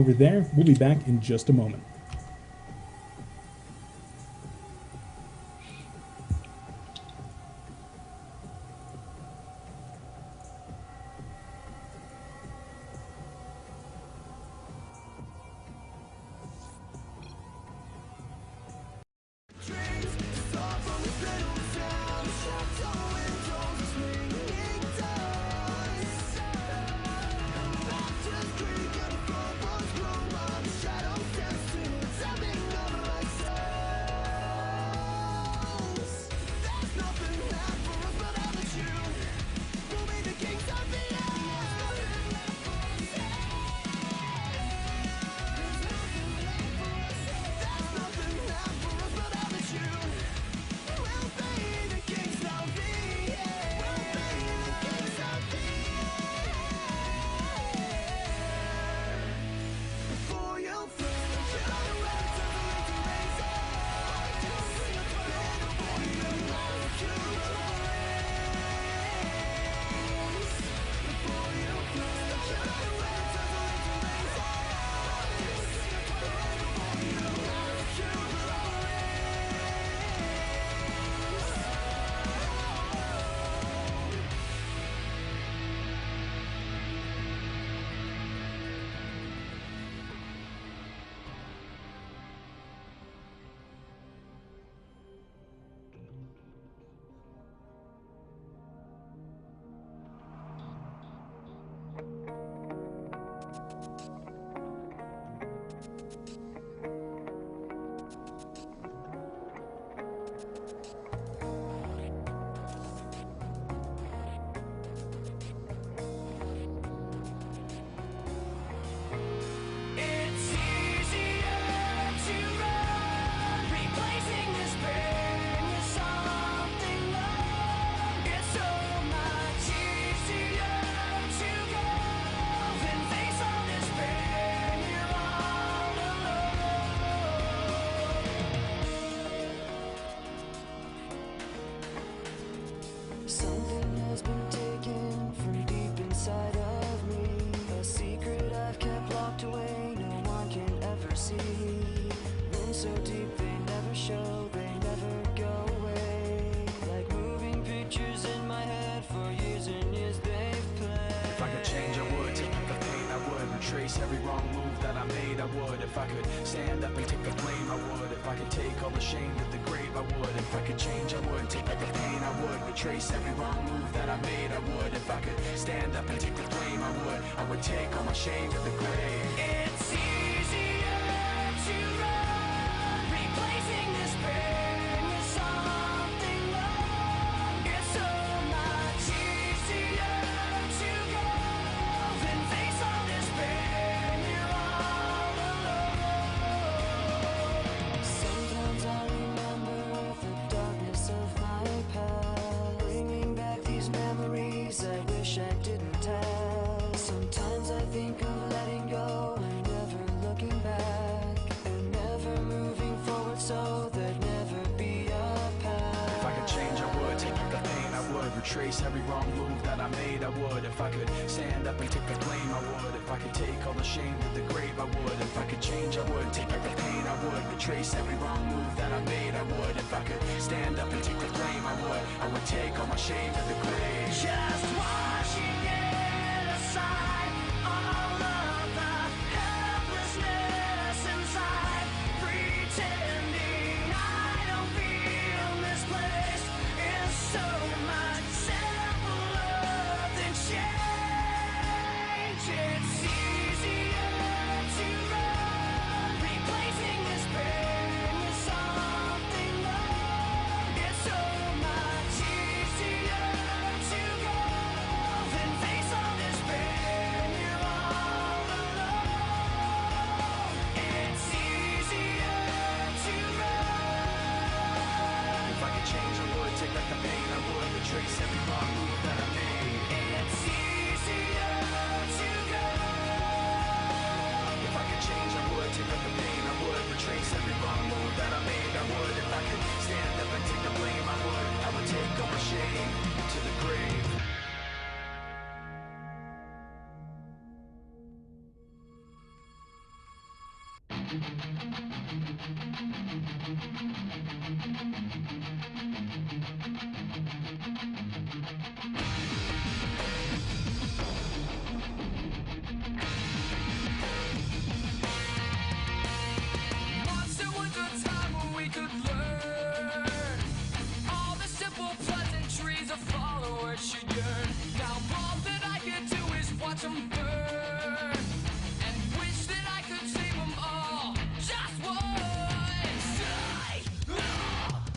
over there. We'll be back in just a moment. Every wrong move that I made, I would. If I could stand up and take the blame, I would. If I could take all the shame to the grave, I would. If I could change, I would. Take back the pain, I would. Retrace every wrong move that I made, I would. If I could stand up and take the blame, I would. I would take all my shame to the grave. It's easier to run, replacing this pain with something wrong. It's so much easier to go than face all this pain. I wish I didn't have. Sometimes I think of letting go and never looking back, and never moving forward, so there'd never be a path. If I could change, I would. Take back the pain, I would. Retrace every wrong move that I made, I would. If I could stand up and take the blame, I would. If I could take all the shame to the grave, I would. If I could change, I would. Take back the pain, I would. Retrace every wrong move that I made, I would. If I could stand up and take the blame, I would. I would take all my shame to the grave. Just washing it aside, all of the helplessness inside, pretending I don't feel misplaced is so much simpler than change. It's easier to run, replacing this pain with something wrong. It's so much easier to go Once there was a time when we could learn all the simple pleasantries a follower should yearn. Now all that I can do is watch them burn and wish that I could save them all just once.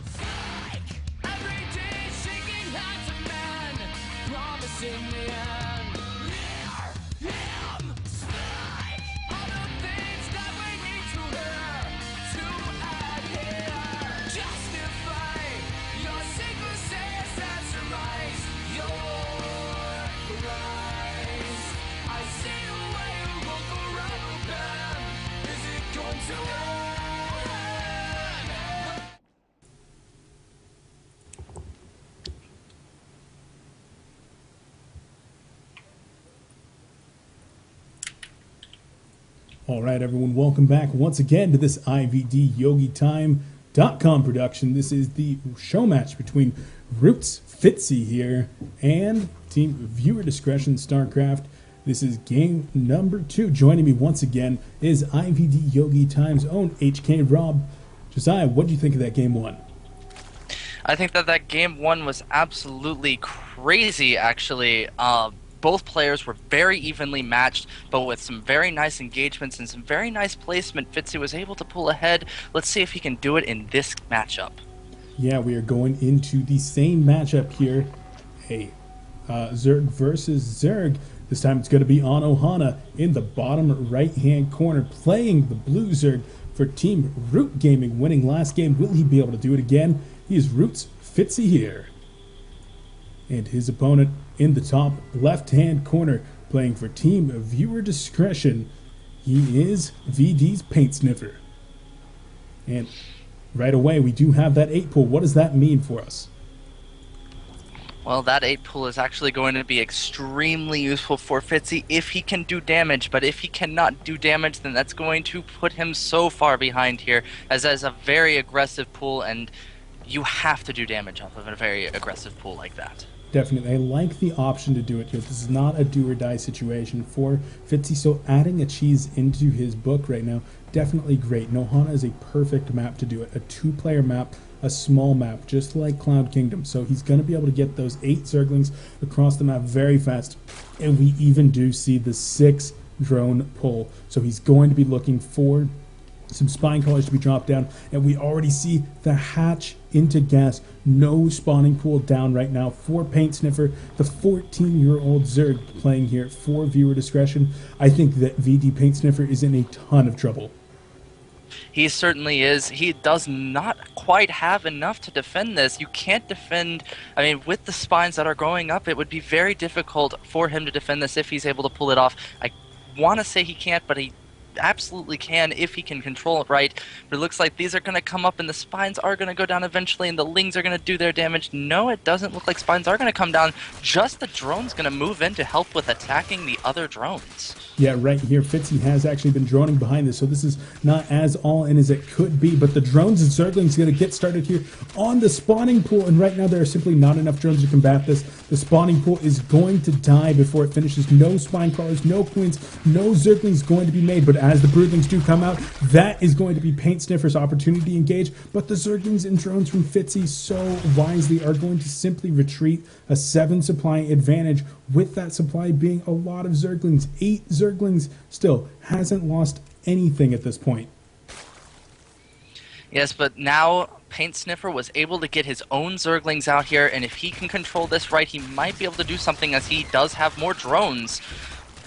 Psych. Every day shaking hands a man, promising the end. Hear him speak all the things that we need to hear to adhere. Justify your secrecies and surmise your lies. I see the way you look around them. Is it going to end? All right, everyone, welcome back once again to this IVDYogiTime.com production. This is the show match between Roots Fitzy here and Team Viewer Discretion StarCraft. This is game number 2. Joining me once again is IVD Yogi Time's own HK Rob. Josiah, what do you think of that game 1? I think that game 1 was absolutely crazy, actually. Both players were very evenly matched, but with some very nice engagements and some very nice placement, Fitzy was able to pull ahead. Let's see if he can do it in this matchup. Yeah, we are going into the same matchup here. Zerg versus Zerg. This time it's going to be on Ohana in the bottom right-hand corner, playing the blue Zerg for Team Root Gaming, winning last game. Will he be able to do it again? He is Roots Fitzy here. And his opponent in the top left-hand corner, playing for Team Viewer Discretion, he is VD's Paint Sniffer. And right away, we do have that 8 pull. What does that mean for us? Well, that 8 pull is actually going to be extremely useful for Fitzy if he can do damage, but if he cannot do damage, then that's going to put him so far behind here, as that is a very aggressive pull, and you have to do damage off of a very aggressive pull like that. Definitely. I like the option to do it here. This is not a do-or-die situation for Fitzy, so adding a cheese into his book right now, definitely great. Nohana is a perfect map to do it. A 2-player map, a small map, just like Cloud Kingdom. So he's going to be able to get those 8 Zerglings across the map very fast. And we even do see the 6 drone pull. So he's going to be looking for some spine collars to be dropped down, and we already see the hatch into gas. No spawning pool down right now for Paint Sniffer, the 14-year-old Zerg playing here for Viewer Discretion. I think that VD Paint Sniffer is in a ton of trouble. He certainly is. He does not quite have enough to defend this. You can't defend, I mean, with the spines that are going up, it would be very difficult for him to defend this if he's able to pull it off. I want to say he can't, but he absolutely can if he can control it right. But it looks like these are going to come up and the spines are going to go down eventually and the lings are going to do their damage. No, it doesn't look like spines are going to come down. Just the drone's going to move in to help with attacking the other drones. Yeah, right here, Fitzy has actually been droning behind this, so this is not as all in as it could be, but the drones and Zerglings going to get started here on the spawning pool, and right now there are simply not enough drones to combat this. The spawning pool is going to die before it finishes. No spine crawlers, no queens, no Zerglings going to be made, but as the broodlings do come out, that is going to be Paint Sniffer's opportunity to engage, but the Zerglings and drones from Fitzy so wisely are going to simply retreat. A 7 supply advantage, with that supply being a lot of Zerglings. 8 Zerglings still hasn't lost anything at this point. Yes, but now Paint Sniffer was able to get his own Zerglings out here, and if he can control this right, he might be able to do something, as he does have more drones.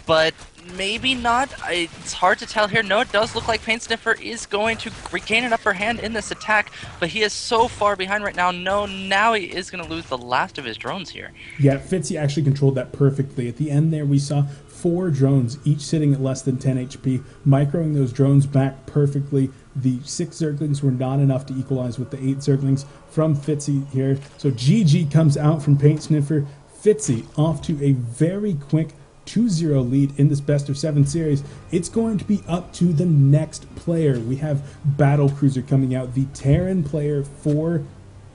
But maybe not. It's hard to tell here. No, it does look like Paint Sniffer is going to regain an upper hand in this attack, but he is so far behind right now. No, now he is going to lose the last of his drones here. Yeah, Fitzy actually controlled that perfectly. At the end there, we saw 4 drones, each sitting at less than 10 HP, microing those drones back perfectly. The 6 Zerglings were not enough to equalize with the 8 Zerglings from Fitzy here. So GG comes out from Paint Sniffer. Fitzy off to a very quick 2-0 lead in this best of 7 series, it's going to be up to the next player. We have Battle Cruiser coming out, the Terran player for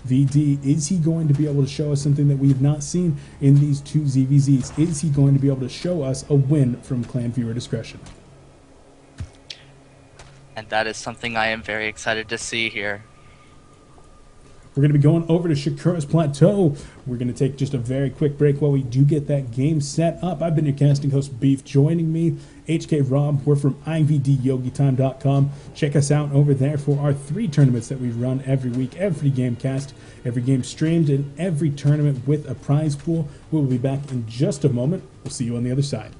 VD. Is he going to be able to show us something that we have not seen in these 2 ZVZs? Is he going to be able to show us a win from clan viewer discretion? And that is something I am very excited to see here. We're going to be going over to Shakura's Plateau. We're going to take just a very quick break while we do get that game set up. I've been your casting host, Beef. Joining me, HK Rob. We're from IVDYogiTime.com. Check us out over there for our 3 tournaments that we run every week. Every game cast, every game streamed, and every tournament with a prize pool. We'll be back in just a moment. We'll see you on the other side.